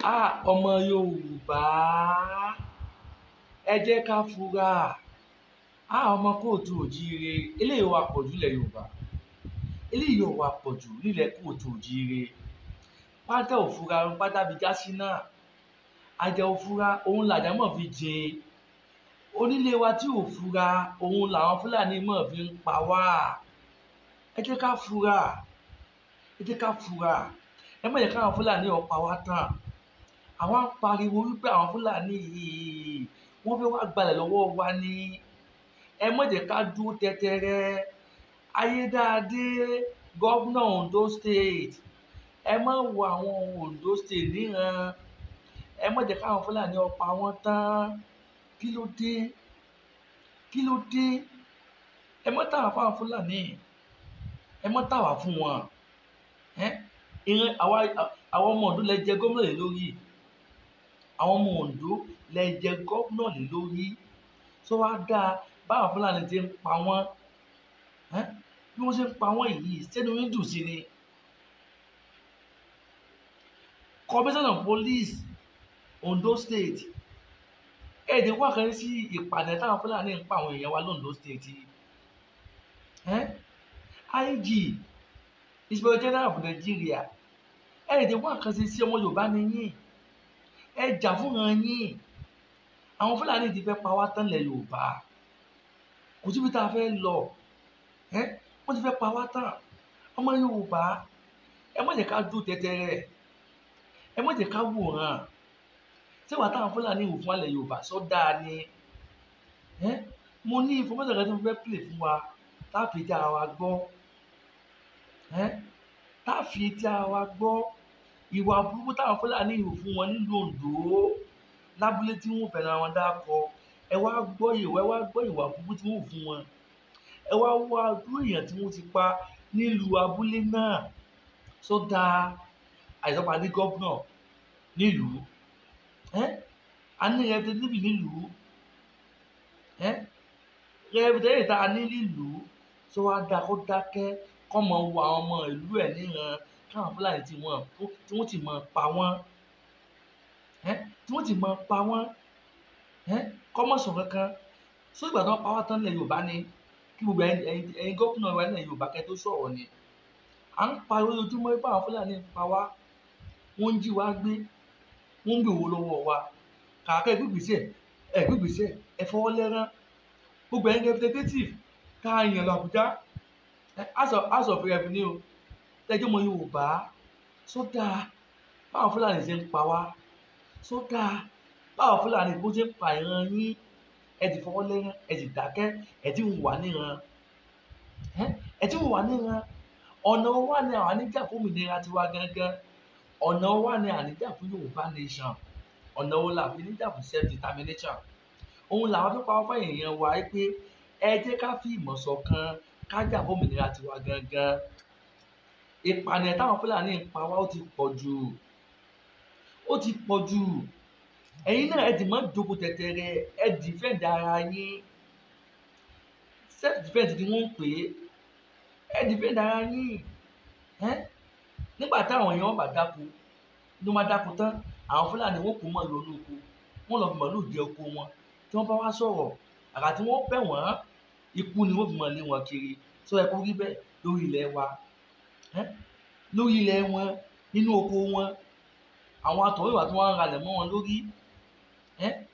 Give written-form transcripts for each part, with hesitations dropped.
Ọmọ Yorùbá, ẹ jẹ́ ká fura. Ọmọ kóòtù òjíire, eléyìí wá pọ̀jù nílẹ̀ Yorùbá. Eléyìí wá pọ̀jù nílẹ̀ kóòtù òjíire. Pátá ò fura, pátá fi já sí náà. Àjà ò fura, òun làjà mọ̀ fi jìn. Onílé wa tí ò fura, òun làwọn Fúlàní mọ̀ fi ń pa wá. Ẹ jẹ́ ká fura. Ẹ jẹ́ ká fura. Ẹ má jẹ́ káwọn Fúlàní ó pa wá tán. Àwa ń pariwo wípé àwọn Fúlàní yìí wọ́n fẹ́ wá gbalẹ̀ lọ́wọ́ wa ni. Ẹ má jẹ́ ká dúró tẹ́tẹ́rẹ́. Ayédáadé, gómìnà Ondo State, ẹ má wo àwọn Ondo State níran. Ẹ má jẹ́ káwọn Fúlàní ó pa wọ́n tán. Kí ló dé? Kí ló dé? Ẹ má tà wá fáwọn Fúlàní. Ẹ má tà wá fún wọn. Àwọn ọmọ Ondo lẹ jẹ gómìnà lé lórí. Àwọn ọmọ Ondo lẹ jẹ gómìnà lé lórí. Tó wá dáa báwọn Fúlàní ti ń pa wọ́n. Bí wọ́n ṣe ń pa wọ́n yìí, sẹ́nu yín dùn sí ni. Commissioner of Police Ondo State, ẹ̀ẹ́dẹ̀ wá kan sí ìpàdé táwọn Fúlàní ń pa àwọn èèyàn wa l'Ondo State. IG, Inspector General of Nigeria, ẹ̀ẹ́dẹ̀ wá kan sí ọmọ Yorùbá ni yín. Ẹ jà fúnra yín. Àwọn Fúlàní ti fẹ́ pa wá tán lẹ̀ Yorùbá. Kò síbi tá a fẹ́ lọ. Wọ́n ti fẹ́ pa wá tán. Ọmọ Yorùbá, ẹ má jẹ́ ká dúró tẹ́tẹ́rẹ́. Ẹ má jẹ́ ká wòran. Ṣé wàá táwọn Fúlàní wò fún alẹ̀ Yorùbá sọ dáa ni? Mo ní information kan tí mo fẹ́ play fún wa tá fi tí ara wa gbọ́. Tá fi tí ara wa gbọ́. Ìwà burúkú táwọn Fúlàní wò fún wọn nílùú Ondo lábúlé tí wọ́n fẹ́ràn wọn dákọ. Ẹ wá gbọ́ ìwà burúkú tí wọ́n wò fún wọn. Ẹ wá wá irú èèyàn tí wọ́n ti pa nílùú abúlé náà. Sọ dáa àìsànpá ní gómìnà nílùú. A ní representative nílùú. Representative tá a ní nílùú. Sọ wá dáa kó dákẹ́ kọ́ mọ wo àwọn ọmọ ìlú ẹ̀ níran káwọn Fúlàní tí wọ́n ti mọ̀ pa wọ́n. Tí wọ́n ti mọ̀ pa wọ́n. Kọ́ mọ̀ sọ kankan. Sọ ìgbà tí wọ́n pa wá tán nílẹ̀ Yorùbá ni kí gbogbo ẹ̀yin gómìnà wa nílẹ̀ Yorùbá kẹ́ tó sọ̀rọ̀ ni. À ń pariwo lójúmọ́ pé àwọn Fúlàní ń pa wá. Wọ́n ń jí wa gbé. Wọ́n ń gbé owó lọ́wọ́ wa. Kàkà gbígbèsè ẹ fọwọ́ lẹ́rán. Gbogbo ẹ̀yin representative ká yàn lọ Àbújá. House of Revenue tẹ́jọ́ ọmọ Yorùbá. Sọ dáa báwọn Fúlàní ṣe ń pa wá. Sọ dáa báwọn Fúlàní bó ṣe ń pa ìran yín. Ẹ ti fọwọ́ lẹ́rán, ẹ ti dákẹ́, ẹ ti ń wà níran. Ẹ ti ń wà níran. Ọ̀nà wa ni àwọn àníjà fún òmìnira tiwa gangan. Ọ̀nà wa ni àníjà fún Yorùbá nation. Ọ̀nà wo la fi níjà fún self determination. Òun làwọn tó pa wá fún èèyàn wa pé ẹ jẹ́ ká fi ìmọ̀ ṣọ̀kan ká jà fún òmìnira tiwa gangan. Ìpànìyàn táwọn Fúlàní ń pa wá ó ti pọ̀ jù. Ó ti pọ̀ jù. Ẹ̀yin náà ẹ dì mọ́ jókòó tẹ́tẹ́rẹ́, ẹ defend ara yín. Self defense ni wọ́n ń pè é. Ẹ defend ara yín. Nígbà táwọn èèyàn bá dáko ló máa dáko tán, àwọn Fúlàní wọ́n kó mọ́ lórí oko. Wọ́n lọ fi màlúù jẹ oko wọn. Tí wọ́n bá wá sọ̀rọ̀, àrà tí wọ́n bẹ̀ wọ́n, ikú ni wọ́n fi mọ̀ lé wọn kiri. Sọ ẹ kó rí bẹ́ẹ̀ lórí ilẹ̀ wa. Lórí ilẹ̀ wọn, nínú oko wọn, àwọn atọ̀wéwà tí wọ́n ń ralẹ̀ mọ́ wọn lórí.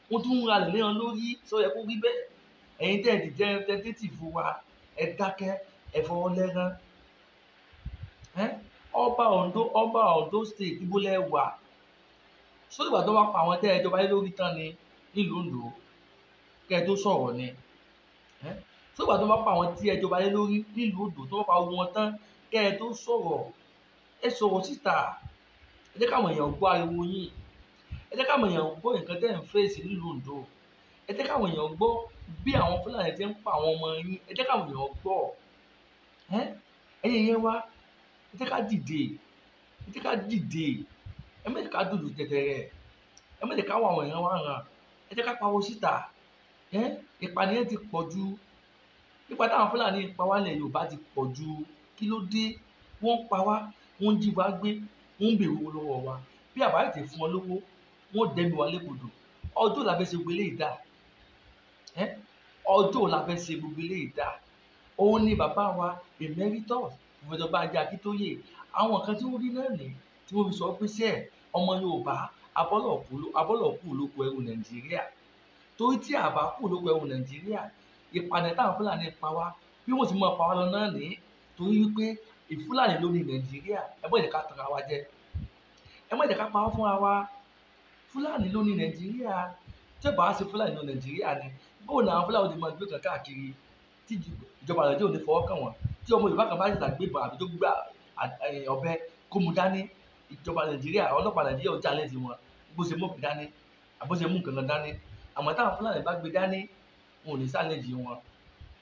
Wọ́n tún ń ralẹ̀ lé wọn lórí. Sọ ẹ kó rí bẹ́ẹ̀. Ẹ̀yin tẹ́ ẹ ti jẹ́ representative wa, ẹ dákẹ́, ẹ fọwọ́ lẹ́rán. Ọba Ondo State ibo lẹ wà. Sọ ìgbà tó wá pa àwọn tẹ́ ẹ jọba lé lórí tán ni nílùú Ondo kẹ́ ẹ tó sọ̀rọ̀ ni. Sọ ìgbà tó wá pa àwọn tí ẹ jọba lé lórí nílùú Ondo tó wá pa wọn tán kẹ́ ẹ tó sọ̀rọ̀. Ẹ sọ̀rọ̀ síta. Ẹ jẹ́ káwọn èèyàn gbọ́ ariwo yín. Ẹ jẹ́ káwọn èèyàn gbọ́ nǹkan tẹ́ ẹ̀ ń fèsì nílùú Ondo. Ẹ jẹ́ káwọn èèyàn gbọ́ bí àwọn Fúlàní ti ń pa àwọn ọmọ yín. Ẹ jẹ́ káwọn èèyàn gbọ́. Ẹ̀yin yẹn wá. Ẹ jẹ́ ká dìde. Ẹ jẹ́ ká dìde. Ẹ má jẹ́ ká dúdú tẹ́tẹ́rẹ́. Ẹ má jẹ́ ká wọ àwọn èèyàn wá ràn. Ẹ jẹ́ ká pariwo síta. Ìpànìyàn ti pọ̀ jù. Nípa táwọn Fúlàní pa wá lẹ̀ Yorùbá ti pọ̀ jù. Kí ló dé? Wọ́n ń pa wá. Wọ́n ń jí wa gbé. Wọ́n ń bèrè owó lọ́wọ́ wa. bí àbá tètè fún wọn lówó wọn dẹnu wa légbodò. Ọjọ́ la fẹ́ ṣe gbogbo eléyìí dà, ọjọ́ la fẹ́ ṣe gbogbo eléyìí dà. Òun ni bàbá wa emeritus Professor Banji Akíntóyè, àwọn kan tí wọ́n rí náà ní tí wọ́n fi sọ pé sẹ́ẹ̀ ọmọ Yorùbá abọ́lọ̀ kú lóko ẹrú Nàìjíríà. Torí tí àbá kú lóko ẹrú Nàìjíríà, ìpànìyàn táwọn Fúlàní pa wá bí wọ́n ti máa pa wá lọ náà ní, torí wípé ìfúlàní ló ní Nàìjíríà. Ẹ má jẹ́ ká tanra wa jẹ, ẹ má jẹ́ ká parọ́ fúnra wa. Fúlàní ló ní Nàìjíríà. Tí ò bá ṣe Fúlàní ló ní Nàìjíríà ni bóò ni àwọn Fúlàní ti máa gbé kan káàkiri tí ìjọba Nàìjíríà ò ní fọwọ́ kàn wọ́n. Tí ọmọ Yorùbá kan bá ṣẹ̀ṣẹ̀ gbébọn àbí tó gbá ọ̀bẹ kó mu dání, ìjọba Nàìjíríà, ọlọ́pàá Nàìjíríà ò jalè sí wọn bó ṣe mú òbí dání àbó ṣe mú nǹkan kan dání. Àmọ́ táwọn Fúlàní bá gbé dání wọn ò ní ṣàlẹ́jì wọn.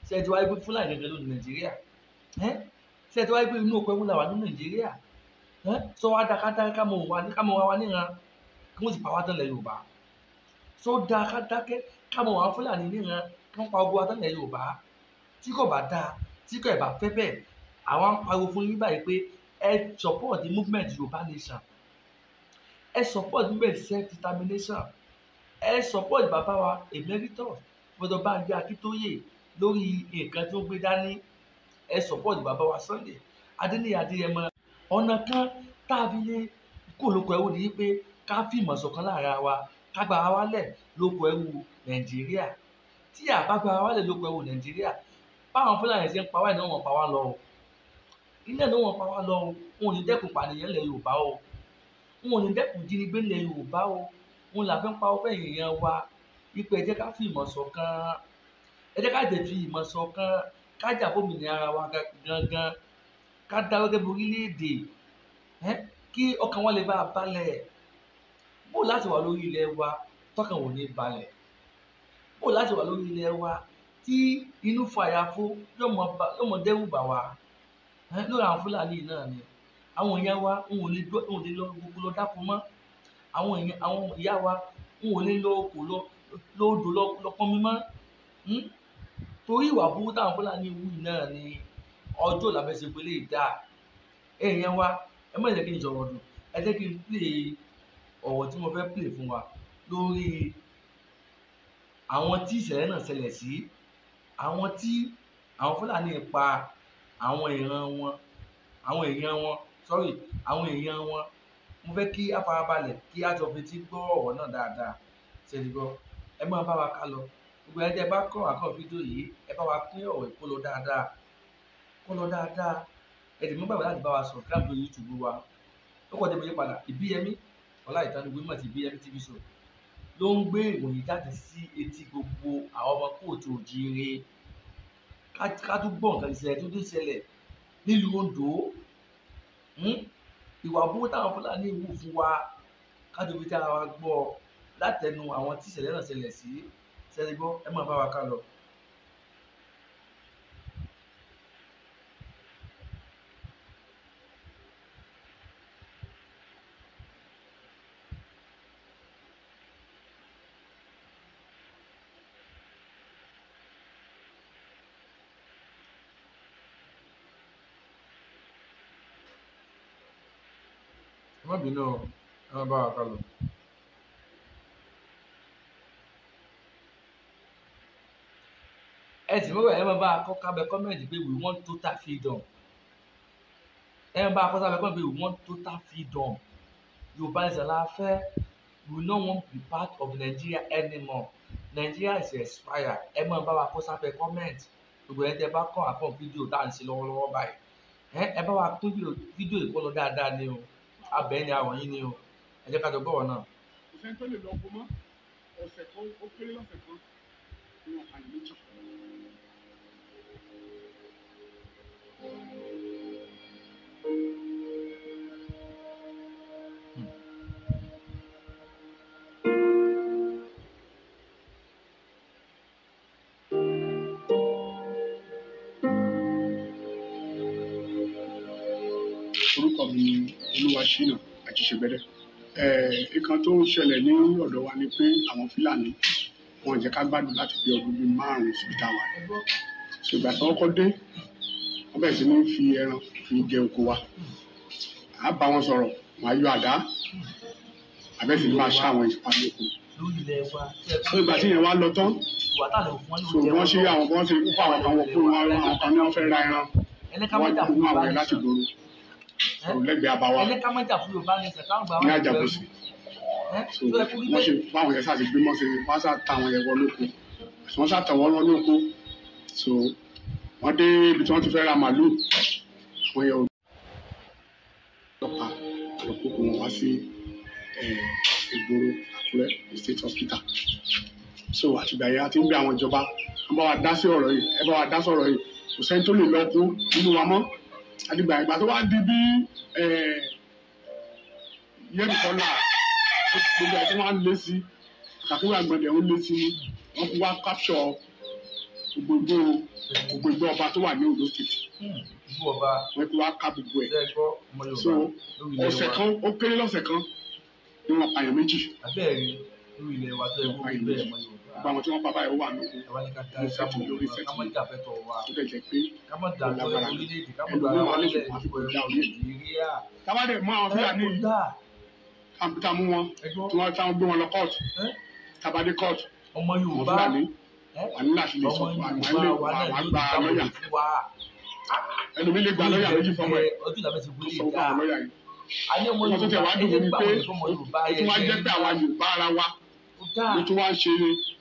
Ṣé ẹ ti wáyé pé Fúlàní gẹ́gẹ́ ló ní Nàìjíríà? Ṣé ẹ ti wáyé pé inú oko ẹrú la wà ní Nàìjíríà? Sọ wá dá ká mọ̀ wá níran kí wọ́n sì pa wá tán lẹ̀ Yorùbá. Sọ dá ká dákẹ́ ká mọ̀ wá Fúlàní níran kí wọ́n pa gbogbo wa tán lẹ̀ Yorùbá. Tí kò bá dáa, tí kò bá fẹ́ bẹ́ẹ̀, àwọn ń pariwo fún yín báyìí pé ẹ support the movement Yorùbá nation, ẹ support movement self determination, ẹ support bàbá wa emeritus Professor Banji Akíntóyè lórí nǹkan tí ó gbé dání, ẹ support bàbá wa Sunday Adéníyì Adéyẹmọ. Ọ̀nà kan tá a fi lè kó lóko ẹrú ni pé ká fìmọ̀ ṣọ̀kan láàrin wa, ká gba ara wa lẹ̀ lóko ẹrú Nàìjíríà. Tí a bá gba ara wa lẹ̀ lóko ẹrú Nàìjíríà, báwọn Fúlàní ṣe ń pa wá iná wọn pa wá lọ o, iná ni wọn pa wá lọ o. Wọn ò ní dẹ́kun pànìyàn ilẹ̀ Yorùbá o, wọn ò ní dẹ́kun jínigbé ilẹ̀ Yorùbá o. Wọn là fi ń pa ọfẹ́ èèyàn wa wípé ẹ jẹ́ ká fi ìmọ̀ ṣọ̀kan, ẹ jẹ́ ká tẹ̀ fi ìmọ̀ ṣọ̀kan, ká jà fómìnira ara wa gangan, ká dá gẹ́gẹ́ bí orílẹ̀-èdè, kí ọkàn wa lè bá a balẹ̀. Bó láti wà lórí ilẹ̀ wa tọkàn wò ní balẹ̀, bó láti wà lórí ilẹ̀ wa tí inú fàyàfó yóò mọ dẹ́rù bà wá lórí àwọn Fúlàní náà ni. Àwọn ìyá wa ń ò lè lọ gbogbo lọ dáko mọ́, àwọn ìyá wa ń ò lè lọ oko lódò lọ pọnmi mọ́, torí ìwà burúkú táwọn Fúlàní wù náà ni. Ọjọ́ la fẹ́ ṣe gbélé ìdá. Èèyàn wa ẹ má jẹ́ kí n sọ̀rọ̀ dùn, ẹ jẹ́ kí n play ọ̀rọ̀ tí mo fẹ́ play fún wa lórí àwọn tí ìṣẹ̀lẹ̀ náà ṣẹlẹ̀ sí, àwọn tí àwọn Fúlàní pa àwọn èèyàn wọn, àwọn èèyàn wọn. Mo fẹ́ kí a farabalẹ̀ kí a jọ fetí gbọ́ ọ̀rọ̀ náà dáadáa. Ṣé ti gbọ́? Ẹ máa bá wa ká lọ. Gbogbo ẹni tí ẹ bá kọ́ àkọ́ fídíò yìí, ẹ bá wa pín ọ̀rọ̀ kó lọ dáadáa, kó lọ dáadáa. Ẹ dẹ̀ mọ́ gbàgbé láti bá wa subscribe lórí YouTube wa. Ó kọ́ débi padà Ìbíyẹmí Ọláìtàn Ìbíyẹmí TV show ló ń gbé ìròyìn jáde sí etí gbogbo àwọn ọmọ kóòtù òjíire. Ká tún gbọ́ nǹkan ìṣẹ̀lẹ̀ tó ṣẹlẹ̀ nílùú Oǹdó. Ìwà burúkú táwọn Fúlàní wù fún wa, ká tó fi tára wa gbọ́ látẹnu àwọn tí ìṣẹ̀lẹ̀ náà ṣẹlẹ̀ sí. Ṣé ti gbọ́? Ẹ máa bá wa ká lọ. Má bínú o, ẹ máa bá wa ká lọ. Ẹ sì mọ̀ ẹ máa bá a kọ́ kábẹ́ kọ́mẹ̀ntì pé we want total freedom. Ẹ máa bá a kọ́ sábẹ́ kọ́mẹ̀ntì pé we want total freedom. Yorùbá nation la fẹ́. We no want to be part of Nigeria anymore. Nigeria is expired. Ẹ máa bá wa kọ́ sábẹ́ kọ́mẹ̀ntì. Gbogbo ẹni tí ẹ bá kọ́ àkọ́ fídíò tá à ń ṣe lọ́wọ́lọ́wọ́ báyìí. Ẹ bá wa pín fídíò ìkọlọ dáadáa ni o. Abẹ́ ni àwọn yín ni o. Ẹ jẹ́ ká jọ gbọ́rọ̀ náà. Kò sẹ́ni tó lè lọ ọkọ mọ́. Ọ̀sẹ̀ kan ó kéré lọ́sẹ̀ kan ní àyè méjì. Orúkọ mi ni Olúwaṣínà Ajíṣebẹ́dẹ́. Ìkan tó ń ṣẹlẹ̀ ní ọ̀dọ̀ wa ni pé àwọn Fúlàní wọn jẹ́ ká gbádùn láti bí ọdún bíi 5 síbi táwa. Ṣùgbọ́n àti ọkọ̀ dé wọ́n bẹ̀rẹ̀ sí ní fi ẹran fi jẹ oko wa. A bá wọn sọ̀rọ̀, wọ́n á yọ àdá, abẹ́sẹ̀ ni máa ṣá àwọn ìjọba lóko. lórí ilẹ̀ wa so ìgbà tí yẹn wá lọ tán ìwà tá à lè fún so wọ́n ṣe àwọn kan ṣe kúkú àwọn kan wọ́n pé àwọn kan ní wọ́n fẹ́ ra ẹran wọ́n gbogbo àwọn ẹ̀ láti gbòòrò so lẹ́gbẹ̀ẹ́ àbáwá ẹni ká má jà fún Yorùbá ní ìṣẹ̀ká àgbà ní àjàgbèsè so wọ́n ṣe báwọn yẹn sáà ti gbé mọ́sẹ̀ wọ́n sáà ta àwọn yẹn wọ lóko wọ́n sáà tẹ̀ wọ́n lọ lóko so wọ́n dé ibi tí wọ́n ti fẹ́ ra màálù àwọn yẹn ọlọ́pàá àlọ́kòkò wọn wá sí ìgboro Àkúrẹ́ state hospital so àtìgbà yẹn a ti ń gbé àwọn ìjọba wọ́n bá wa dá sí ọ̀rọ̀ yìí ẹ bá wa dá sọ̀rọ̀ yìí kò sẹ́ni tó lè lọ kú nínú wa mọ́ àdìgbà ìgbà tó wá di bí Yẹ́nìkọ́lá gbogbo ẹ̀ tí wọ́n á lé sí àkàkúrò àgbọ̀dẹ̀ ń lé sí wọ́n fi wá capture gbogbo ọba tó wà ní Ondo state wọ́n fi wá ká gbogbo ẹ̀ so ọ̀sẹ̀ kan ó kéré lọ́sẹ̀ kan ni wọ́n pààyàn méjì. abẹ́rẹ́ lórí ilẹ̀ wa tó yẹ kó rí bẹ́ẹ̀ mọ́ Yorùbá. gbogbo àwọn tí wọ́n pa báyìí ó wà lóko mo sẹ́tù lórí sẹ́tù tó dẹ̀ jẹ́ pé lágbára ẹlòmíràn wà lè ṣe àfi kò dá orí ẹ̀. tábàdẹ̀ mú àwọn Fúlàní kàmpútà mú wọn tí wọ́n táwọn gbé wọn lọ kóòtù tábàdé kóòtù ọmọ Yorùbá wà ní láti lè sọ àwọn àgbà lọ́yà ẹlòmí lè gba lọ́yà méjì fọmọ ẹ̀ sọ fún àwọn lọ́yà yìí ọmọ tó tẹ̀ wá dùn ní pé ó tún wá jẹ́ pé àwa Yorùbá ara wa ló tún wá ń ṣe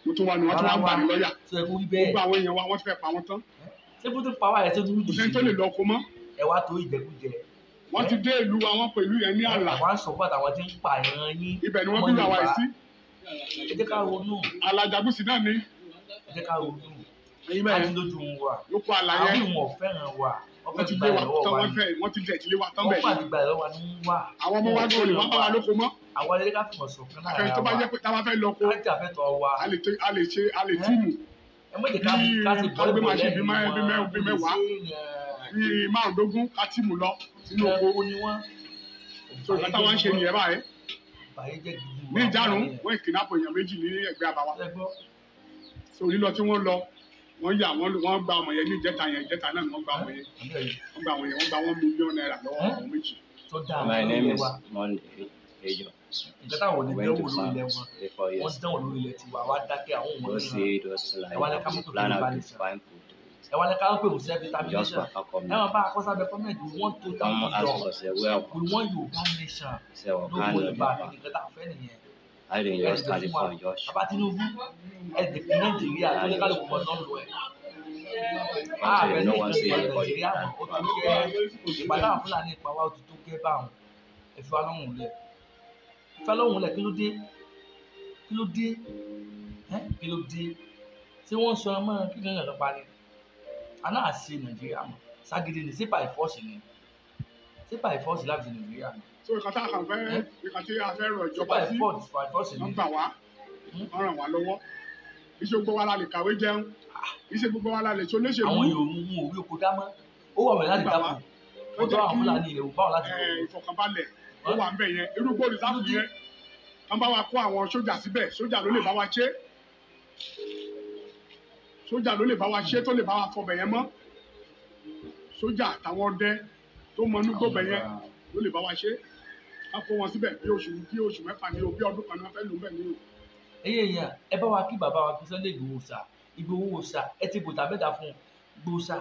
ló tún wá ní wọ́n tún wá ń gbà ní lọ́yà gbogbo àwọn èèyàn wa wọ́n ti fẹ́ pa wọ́n tán ṣé bó ti pa wá ẹ̀ tó dúró kò sẹ́ni tó lè lọ kó mọ́ ẹ wá tó ìjẹkújẹ wọ́n ti dé ìlú wa wọ́n pẹ̀lú yẹn ní àlà àwọn support àwọn tí ń pa ìran yín ibẹ̀ ni wọ́n bí àwa sí ẹ jẹ́ ká ronú alájàgùsì náà ni ẹ jẹ́ ká ronú láti lójú wa ló kó àlàyé àwọn ìwọ̀n fẹ́ràn wa wọ́n ti gbé wa tán wọ́n ti jẹ̀ ìdílé wa tán bẹ́ẹ̀ wọ́n pàdé ìlọ́wọ́ ní wá àwọn ọmọ wa gbọ́dọ̀ wọ́n bá wa lóko mọ́ àwọn ẹlẹ́gà fìmọ̀ sọ̀kan náà àfẹ́ni tó bá jẹ́ pé táwa fẹ́ lọ kó a lè tíìmù bí màṣẹ bí mẹ́wàá bí márùndógún ká tíìmù lọ sínú oko tó ìgbà táwọn ń ṣe nìyẹn báyìí ní ìjánu wọ́n kidnap èèyàn méjì ní ẹgbẹ́ àbáwá so lílọ tí wọ́n lọ wọ́n yà wọ́n gba ọmọ yẹn ní ìjẹta náà ni wọ́n gba ọmọ yẹn wọ́n gba $1 million lọ́wọ́ àwọn méjì. My name is Monday Ejo. Nǹkan táwọn ò ní dánwò lórí ilẹ̀ wọn wọ́n dánwò lórí ilẹ̀ tiwa wá dákẹ́ àwọn òun ní ẹ wá lẹ́ka mọ́tò fún ìbánisọ̀ ẹ wá lẹ́ka pé òun sẹ́fì termination ẹ wọ́n bá akọ́sábẹ́ gọ́ọ̀mẹ̀ntì we want total freedom we want Yorùbá nation lóko ìgbà nǹkan tá a fẹ́ nìyẹn. Bàbá Tinubu ẹ̀dẹ̀kùn Nàìjíríà tó ní kálukú mọ̀ náà lọ ẹ̀. Ààrẹ ní ìpínlẹ̀ Nàìjíríà ó tó kẹ́ ìpàdé àwọn Fúlàní ìpàwá ó tó kẹ́ báwọn ẹ̀fọ́ alọ́hùn lẹ̀. Ìfẹ́ alọ́hùn lẹ̀ kí ló dé? Ṣé wọ́n sọ ọmọ kíkan yàn lọ́pa ni? Àná àṣẹ Nàìjíríà mọ̀ ságídí ni sí by force ni láti Nàìjíríà ni. So ìkàtà àkànfẹ́ ìkàtà afẹ́rọ̀ ìjọba tí wọ́n gbà wá wọ́n ràn wá lọ́wọ́ iṣẹ́ gbogbo wa la lè kàwé jẹun iṣẹ́ gbogbo wa la lè tó léṣe mú. àwọn yòówù mú orí oko dámọ́ ó wà wẹ̀ láti dáko ó tọ́ àwọn Fúlàní ilẹ̀ òbá wọn láti wọ̀. ìfọ̀kànbalẹ̀ ó wà ń bẹ̀ yẹn irú gbòòrò sáfù yẹn wọ́n bá wa kó àwọn sójà síbẹ̀ sójà ló lè bá wa ṣe tó lè bá wa fọbẹ̀ yẹn mọ́ sójà àtàwọn ọdẹ tó mọ inúgbò bẹ̀ yẹn ló lè bá wa ṣe á kó wọn síbẹ̀ bí oṣù mẹ́fà ní o bí ọdún kan ní wọ́n fẹ́ lò bẹ́ẹ̀ ní o. ẹyẹ èèyàn ẹ bá wa kí bàbá wa kí Sunday Igboho Òòṣà ẹ ti bòtà mẹ́ta fún gbòòṣà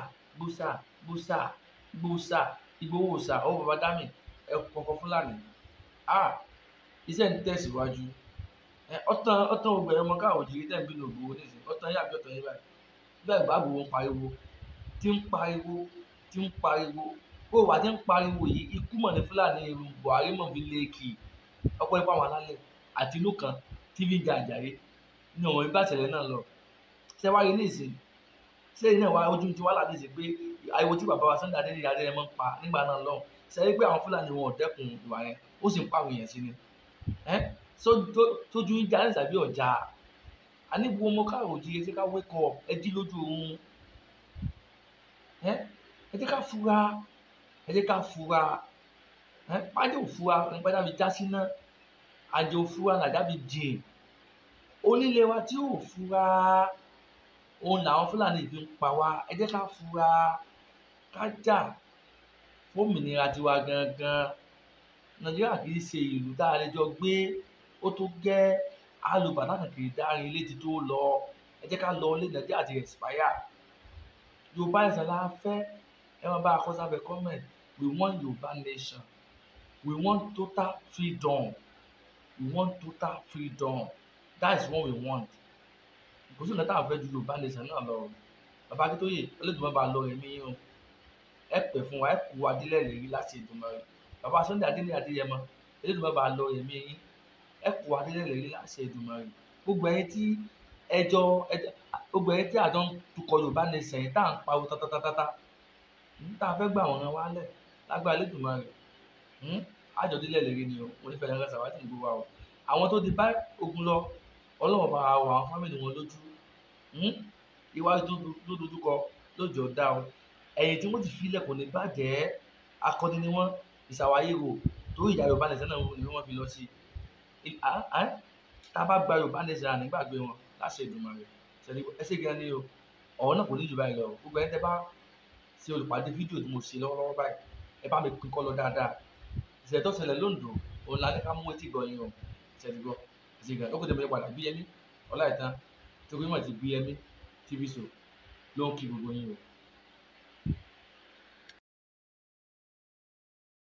Igboho Òòṣà ọwọ́ bàbá dámì ẹ kọ̀ọ̀kan Fúlàní iṣẹ́ ń tẹ̀síwájú ọ̀tàn ọgbẹ̀rẹ̀ ọmọ káwọn òjìrí tẹ̀ ń bínú Ìgbòho nísìnyí ọ̀tàn yà bí ọ̀tàn yìí báyìí bẹ́ẹ̀ bá gbòho ń pariwo ó wà tí ń pariwo yìí ikú mọ̀ ní Fúlàní irun Buhari mọ̀ fi léèkì ọ̀pọ̀ ipá wọn lálẹ́ àti inú kan tí fi ń jà àjàre ní ọ̀wọ́n ibà ìṣẹ̀lẹ̀ náà lọ ṣé wá rí nísìnyí ṣé iná ìwà ojú ti wá láti ṣe pé ariwo tí bàbá wa Sunday Adéyẹmọ ń pa nígbà náà lọ ṣe é pé àwọn Fúlàní wọn ò dẹ́kun ìwà yẹn ó sì ń pa àwọn èèyàn sí ni sójú ń jà ní ìsàbí ọ̀jà àníbu ọmọ káàrò òjìye ṣé ká wake up ẹ jí lójú oorun ẹ jẹ́ ká fura pàjẹ́ òfura nípa dábì já síná àjẹ́ òfura nàdábì jìn onílé wa tí ò fura òun làwọn Fúlàní fi ń pa wá ẹ jẹ́ ká fura ká jà fómìnira tiwa gangan Nàìjíríà kì í ṣe ìlú tá a lè jọ gbé ó tó gẹ́ alùbàdàn kìí dárin ilé ti tó lọ ẹ jẹ́ ká lọ ilé Nàìjíríà ti expire Yorùbá nation la fẹ́ ẹ máa bá a kọ́ sábẹ́ comment we want Yorùbá nation we want total freedom we want total freedom that is what we want kò sí nǹkan tá à ń fẹ́ ju Yorùbá nation náà lọ bàbá Akíntóyè Olódùmarè bá lọ ẹ̀mí yín o ẹ pẹ́ fún wa ẹ kú adílẹ̀ lérí láti Èdùmàrè bàbá Sunday Adéyẹmọ Olódùmarè bá lọ ẹ̀mí yín ẹ kú adílẹ̀ lérí láti Èdùmàrè gbogbo ẹ̀yin tí gbogbo ẹ̀yin tí àjọ ń tukọ̀ Yorùbá nation yìí tá à ń pariwo tátátátáta tá a fẹ́ gbà wọ́n wálẹ̀ lágbára Olódùmarè àjọ̀dílẹ̀ lérí ni o mo nífẹ̀ẹ́ yẹn lọ́sàwá tí ń gbé wa o àwọn tó ti bá ogun lọ Ọlọ́run bá wọ àwọn fámìlì wọn lójú iwájú tó dojúkọ lójó dá o ẹ̀yìn tí wọ́n ti fi ilẹ̀ kò ní bàjẹ́ akọni ni wọ́n ìsàwáyé rò torí ìjà Yorùbá nation náà ni wọ́n fi lọ sí tá a bá gba Yorùbá nation ànígbàgbé wọn láṣẹ Èdùmàrè ẹsẹ̀ gan ni o ọ̀rọ̀ náà kò ní jù báyìí lọ gbogbo ẹni tẹ́ bá ṣe olùpàdé fídíò tí mo ṣe lọ́wọ́lọ́wọ́ báyìí ẹ bá mi pín kọ́ lọ dáadáa ìṣẹ̀lẹ̀ tó ṣẹlẹ̀ lóńdó òun la ní ká mú etí gbọ́ yín o ìṣẹ̀lẹ̀ gbọ́ ẹsẹ̀ gan ó kò tẹ̀ mọ́ padà bí Yẹmí Ọláìtàn tí ó gbé mọ̀ ti bí Yẹmí TV show ló ń kí gbogbo yín o.